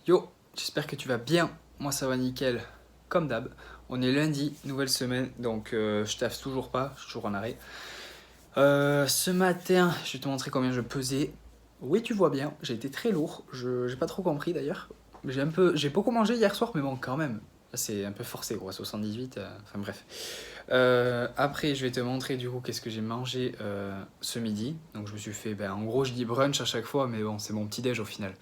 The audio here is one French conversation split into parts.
Yo, j'espère que tu vas bien. Moi ça va nickel, comme d'hab. On est lundi, nouvelle semaine, donc je taffe toujours pas, je suis toujours en arrêt. Ce matin, je vais te montrer combien je pesais. Oui, tu vois bien, j'ai été très lourd. J'ai pas trop compris d'ailleurs. J'ai beaucoup mangé hier soir, mais bon, quand même. C'est un peu forcé, quoi, 78. Enfin bref. Après, je vais te montrer du coup qu'est-ce que j'ai mangé ce midi. Donc je me suis fait, en gros, je dis brunch à chaque fois, mais bon, c'est mon petit déj au final.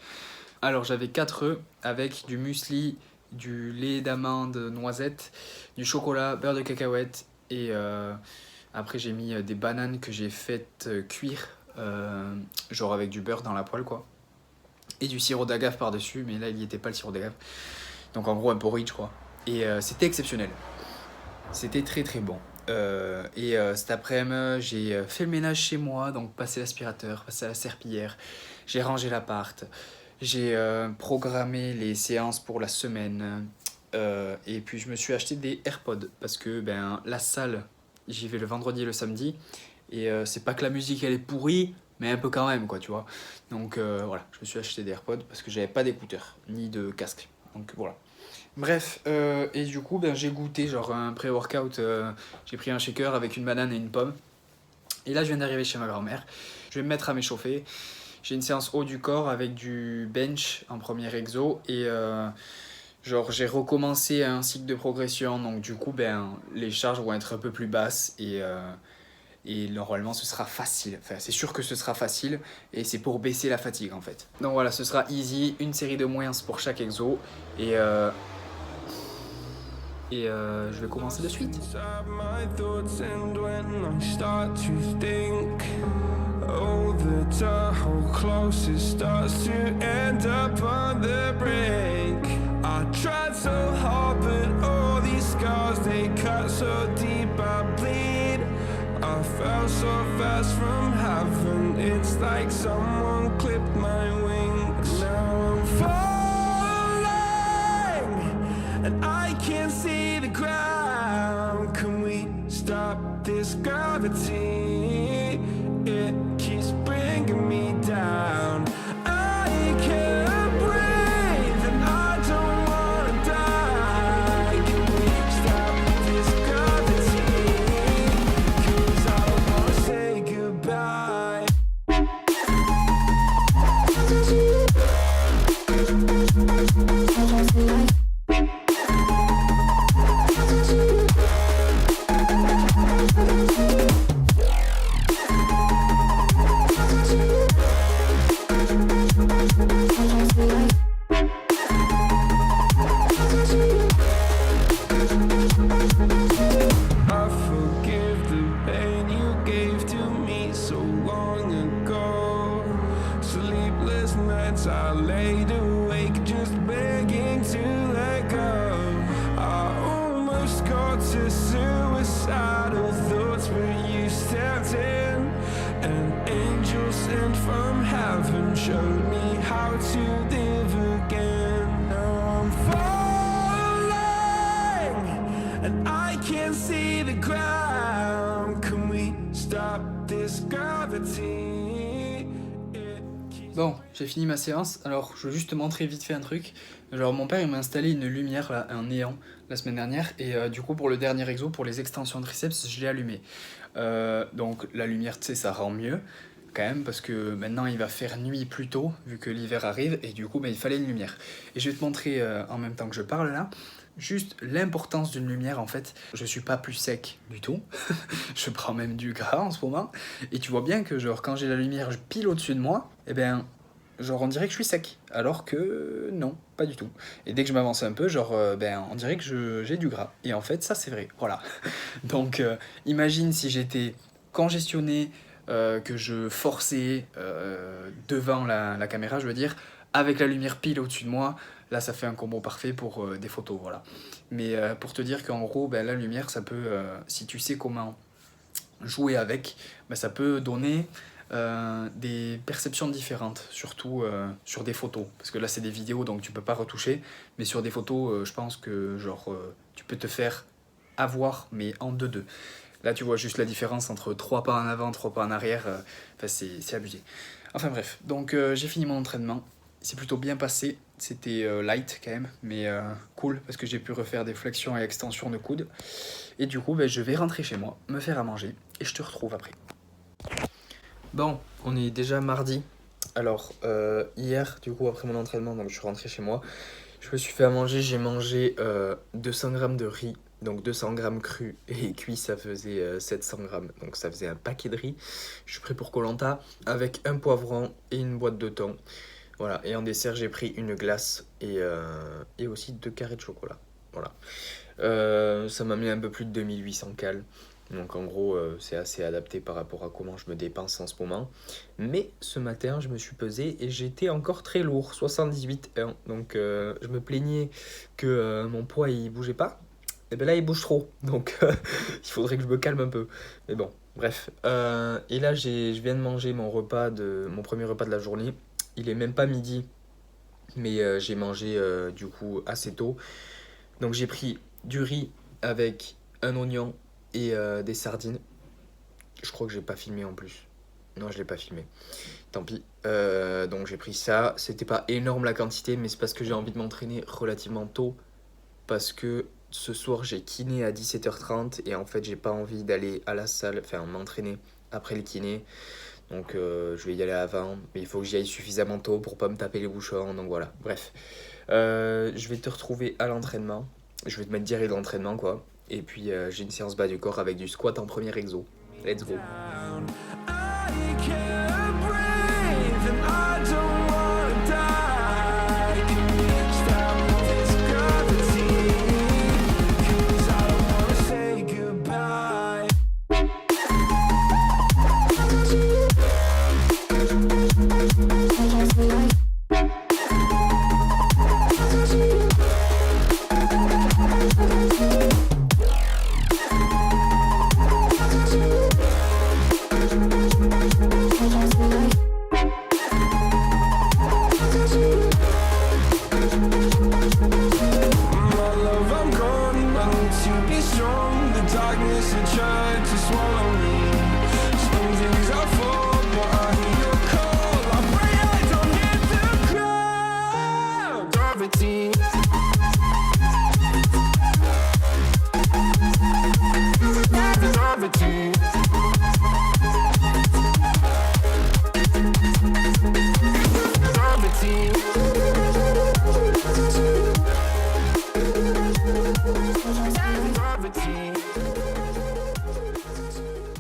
Alors j'avais 4 œufs avec du muesli, du lait d'amande noisette, du chocolat, beurre de cacahuète et après j'ai mis des bananes que j'ai faites cuire, genre avec du beurre dans la poêle quoi. Et du sirop d'agave par-dessus, mais là il n'y était pas le sirop d'agave. Donc en gros un porridge quoi. Et c'était exceptionnel. C'était très très bon. Cet après-midi, j'ai fait le ménage chez moi, donc passé l'aspirateur, passé la serpillière, j'ai rangé l'appart, j'ai programmé les séances pour la semaine, et puis je me suis acheté des AirPods parce que la salle, j'y vais le vendredi et le samedi, et c'est pas que la musique elle est pourrie, mais un peu quand même quoi, tu vois. Donc voilà, je me suis acheté des AirPods parce que j'avais pas d'écouteurs ni de casque. Donc voilà. Bref, et du coup, j'ai goûté genre un pré-workout. J'ai pris un shaker avec une banane et une pomme. Et là, je viens d'arriver chez ma grand-mère. Je vais me mettre à m'échauffer. J'ai une séance haut du corps avec du bench en premier exo. Et genre, j'ai recommencé un cycle de progression. Donc, du coup, les charges vont être un peu plus basses. Et normalement, ce sera facile. Enfin, c'est sûr que ce sera facile. Et c'est pour baisser la fatigue en fait. Donc voilà, ce sera easy. Une série de moyens pour chaque exo. Et je vais commencer de suite. Oh, the Tahoe closest starts to end up on the brink. I tried so hard, but all these scars, they cut so deep, I bleed. I fell so fast from heaven, it's like someone clipped my wings. Now I'm falling, and I can't see the ground. Can we stop this gravity? It keeps bringing me down. I can't breathe and I don't wanna die. Can we stop this gravity? 'Cause I don't wanna say goodbye. I laid awake just begging to let go. I almost got to suicidal thoughts, but you stepped in. An angel sent from heaven showed me how to live again. Now I'm falling and I can't see the ground. Can we stop this gravity? Bon, j'ai fini ma séance, alors je veux juste te montrer vite fait un truc. Genre mon père il m'a installé une lumière, là, un néon, la semaine dernière, et du coup pour le dernier exo, pour les extensions de triceps, je l'ai allumé. Donc la lumière, tu sais, ça rend mieux, quand même, parce que maintenant il va faire nuit plus tôt, vu que l'hiver arrive, et du coup il fallait une lumière. Et je vais te montrer en même temps que je parle là, juste l'importance d'une lumière en fait. Je suis pas plus sec du tout, je prends même du gras en ce moment, et tu vois bien que genre quand j'ai la lumière pile au-dessus de moi, genre on dirait que je suis sec, alors que non, pas du tout. Et dès que je m'avance un peu, genre on dirait que j'ai du gras. Et en fait ça c'est vrai, voilà. Donc imagine si j'étais congestionné, que je forçais devant la caméra, je veux dire, avec la lumière pile au-dessus de moi. Là, ça fait un combo parfait pour des photos, voilà. Mais pour te dire qu'en gros, la lumière, ça peut, si tu sais comment jouer avec, ça peut donner des perceptions différentes, surtout sur des photos. Parce que là, c'est des vidéos, donc tu peux pas retoucher. Mais sur des photos, je pense que tu peux te faire avoir, mais en 2-2. Là, tu vois juste la différence entre 3 pas en avant, 3 pas en arrière. C'est abusé. Enfin bref, donc j'ai fini mon entraînement. C'est plutôt bien passé. C'était light quand même, mais cool parce que j'ai pu refaire des flexions et extensions de coude. Et du coup, je vais rentrer chez moi, me faire à manger et je te retrouve après. Bon, on est déjà mardi. Alors, hier, du coup, après mon entraînement, donc je suis rentré chez moi. Je me suis fait à manger, j'ai mangé 200 grammes de riz, donc 200 grammes cru et cuit, ça faisait 700 grammes. Donc ça faisait un paquet de riz. Je suis prêt pour koh avec un poivron et une boîte de thon. Voilà, et en dessert, j'ai pris une glace et aussi 2 carrés de chocolat. Voilà. Ça m'a mis un peu plus de 2800 cales. Donc en gros, c'est assez adapté par rapport à comment je me dépense en ce moment. Mais ce matin, je me suis pesé et j'étais encore très lourd, 78,1. Donc je me plaignais que mon poids il bougeait pas. Et bien là, il bouge trop. Donc il faudrait que je me calme un peu. Mais bon, bref. Et là, je viens de manger mon premier repas de la journée. Il est même pas midi, mais j'ai mangé du coup assez tôt. Donc j'ai pris du riz avec un oignon et des sardines. Je crois que j'ai pas filmé en plus. Non, je l'ai pas filmé. Tant pis. Donc j'ai pris ça. C'était pas énorme la quantité, mais c'est parce que j'ai envie de m'entraîner relativement tôt. Parce que ce soir j'ai kiné à 17h30 et en fait j'ai pas envie d'aller à la salle, enfin m'entraîner après le kiné. Donc je vais y aller avant, mais il faut que j'y aille suffisamment tôt pour pas me taper les bouchons. Donc voilà, bref. Je vais te retrouver à l'entraînement. Je vais te mettre direct l'entraînement quoi. Et puis j'ai une séance bas du corps avec du squat en premier exo. Let's go.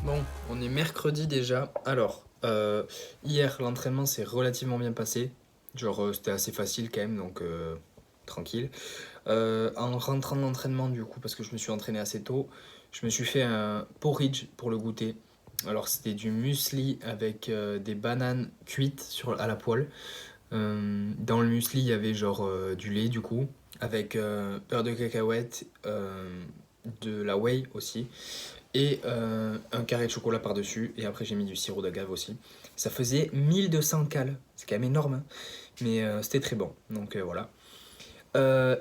Bon, on est mercredi déjà. Alors, hier, l'entraînement s'est relativement bien passé. Genre, c'était assez facile quand même, donc tranquille. En rentrant de l'entraînement, du coup, parce que je me suis entraîné assez tôt, je me suis fait un porridge pour le goûter. Alors, c'était du muesli avec des bananes cuites à la poêle. Dans le muesli, il y avait genre du lait, du coup, avec beurre de cacahuète, de la whey aussi, et un carré de chocolat par-dessus. Et après, j'ai mis du sirop d'agave aussi. Ça faisait 1200 cales. C'est quand même énorme, hein, mais c'était très bon. Donc voilà.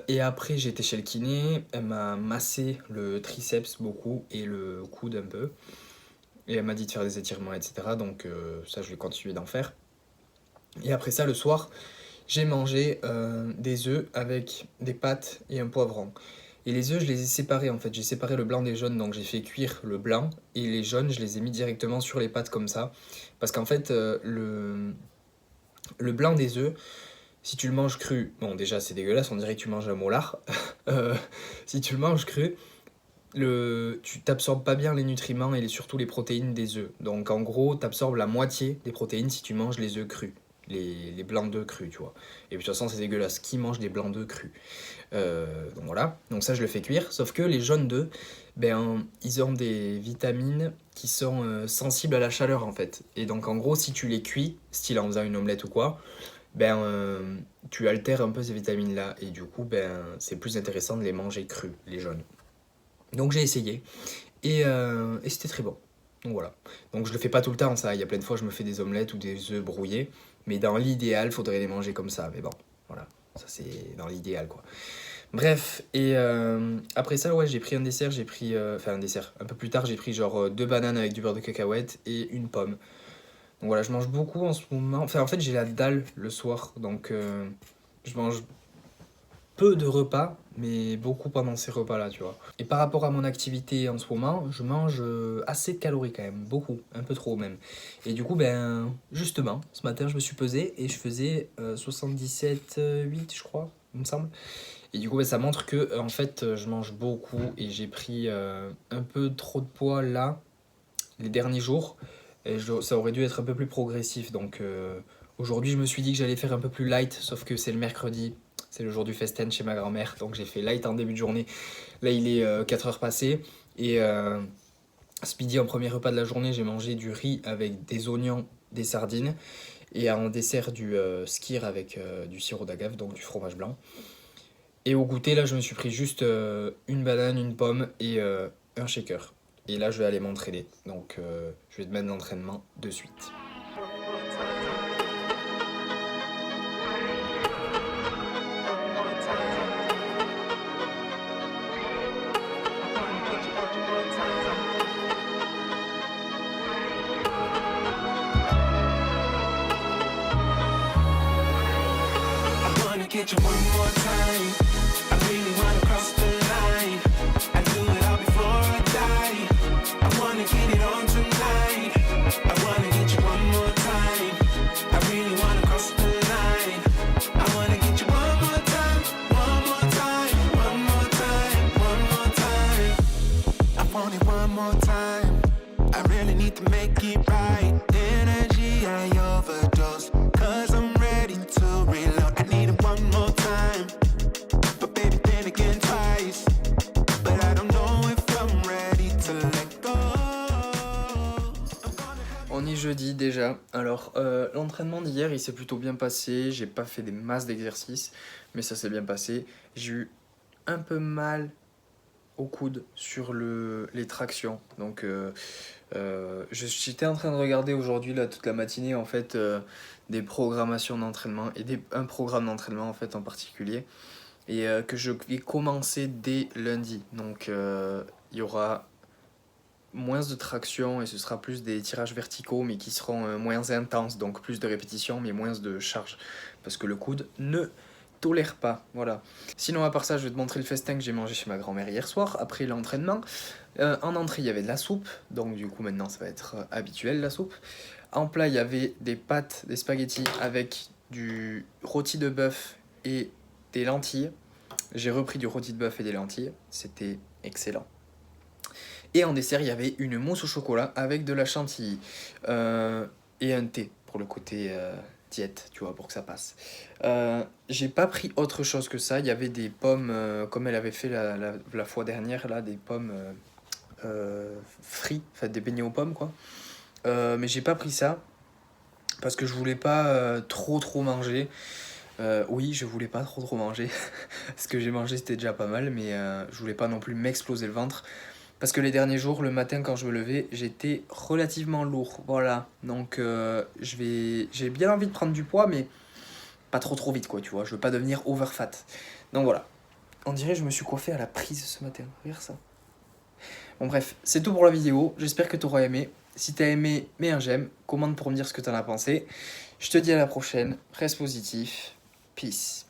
Et après, j'ai été chez le kiné. Elle m'a massé le triceps beaucoup et le coude un peu. Et elle m'a dit de faire des étirements, etc. Donc ça, je vais continuer d'en faire. Et après ça, le soir, j'ai mangé des œufs avec des pâtes et un poivron. Et les œufs, je les ai séparés en fait. J'ai séparé le blanc des jaunes, donc j'ai fait cuire le blanc. Et les jaunes, je les ai mis directement sur les pâtes comme ça. Parce qu'en fait, le blanc des œufs, si tu le manges cru, bon déjà c'est dégueulasse, on dirait que tu manges un molar. Si tu le manges cru, tu t'absorbes pas bien les nutriments et surtout les protéines des œufs. Donc en gros, tu absorbes la moitié des protéines si tu manges les œufs crus. Les blancs d'œufs crus, tu vois. Et puis de toute façon, c'est dégueulasse. Qui mange des blancs d'œufs crus? Donc voilà. Donc ça, je le fais cuire. Sauf que les jaunes d'œufs, ils ont des vitamines qui sont sensibles à la chaleur, en fait. Et donc en gros, si tu les cuis, style en faisant une omelette ou quoi, tu altères un peu ces vitamines-là. Et du coup, c'est plus intéressant de les manger crus, les jaunes. Donc j'ai essayé. Et c'était très bon. Donc voilà. Donc je le fais pas tout le temps, ça. Il y a plein de fois, je me fais des omelettes ou des œufs brouillés. Mais dans l'idéal, faudrait les manger comme ça. Mais bon, voilà. Ça, c'est dans l'idéal, quoi. Bref, et après ça, ouais, j'ai pris un dessert. Enfin, un dessert. Un peu plus tard, j'ai pris genre 2 bananes avec du beurre de cacahuète et une pomme. Donc voilà, je mange beaucoup en ce moment. Enfin, en fait, j'ai la dalle le soir. Donc Je mange peu de repas, mais beaucoup pendant ces repas-là, tu vois. Et par rapport à mon activité en ce moment, je mange assez de calories quand même, beaucoup, un peu trop même. Et du coup, ben, justement, ce matin, je me suis pesé et je faisais 77,8, je crois, il me semble. Et du coup, ben, ça montre que, en fait, je mange beaucoup et j'ai pris un peu trop de poids là, les derniers jours. Et ça aurait dû être un peu plus progressif. Donc aujourd'hui, je me suis dit que j'allais faire un peu plus light, sauf que c'est le mercredi. C'est le jour du festin chez ma grand-mère. Donc j'ai fait light en début de journée. Là, il est 4 heures passées. Et ce midi, en premier repas de la journée, j'ai mangé du riz avec des oignons, des sardines. Et en dessert, du skyr avec du sirop d'agave, donc du fromage blanc. Et au goûter, là, je me suis pris juste une banane, une pomme et un shaker. Et là, je vais aller m'entraîner. Donc, je vais te mettre l'entraînement de suite. Get you one more time. I really wanna cross the line. I do it all before I die. I wanna get it on tonight. I wanna get you one more time. I really wanna cross the line. I wanna get you one more time, one more time, one more time, one more time. I want it one more time. I really need to make it right. Energy I overdose. Cause I'm ready to reload. I need it one more time. But baby, then again twice. But I don't know if I'm ready to let go. On est jeudi déjà. Alors, l'entraînement d'hier, il s'est plutôt bien passé. J'ai pas fait des masses d'exercices, mais ça s'est bien passé. J'ai eu un peu mal au coude sur les tractions. Donc, j'étais en train de regarder aujourd'hui, là, toute la matinée, en fait, des programmations d'entraînement et un programme d'entraînement, en fait, en particulier. Et que je vais commencer dès lundi. Donc, il y aura moins de traction et ce sera plus des tirages verticaux, mais qui seront moins intenses. Donc, plus de répétitions, mais moins de charge. Parce que le coude ne tolère pas, voilà. Sinon, à part ça, je vais te montrer le festin que j'ai mangé chez ma grand-mère hier soir, après l'entraînement. En entrée, il y avait de la soupe, donc du coup, maintenant, ça va être habituel, la soupe. En plat, il y avait des pâtes, des spaghettis avec du rôti de bœuf et des lentilles. J'ai repris du rôti de bœuf et des lentilles, c'était excellent. Et en dessert, il y avait une mousse au chocolat avec de la chantilly et un thé pour le côté diète, tu vois, pour que ça passe. J'ai pas pris autre chose que ça. Il y avait des pommes, comme elle avait fait la fois dernière, là, des pommes frites, enfin des beignets aux pommes, quoi. Mais j'ai pas pris ça parce que je voulais pas trop manger. Oui, je voulais pas trop manger. Ce que j'ai mangé, c'était déjà pas mal, mais je voulais pas non plus m'exploser le ventre. Parce que les derniers jours, le matin, quand je me levais, j'étais relativement lourd. Voilà. Donc, j'ai bien envie de prendre du poids, mais pas trop vite, quoi, tu vois. Je veux pas devenir overfat. Donc, voilà. On dirait que je me suis coiffé à la prise ce matin. Regarde ça. Bon, bref, c'est tout pour la vidéo. J'espère que tu auras aimé. Si t'as aimé, mets un j'aime. Commente pour me dire ce que t'en as pensé. Je te dis à la prochaine. Reste positif. Peace.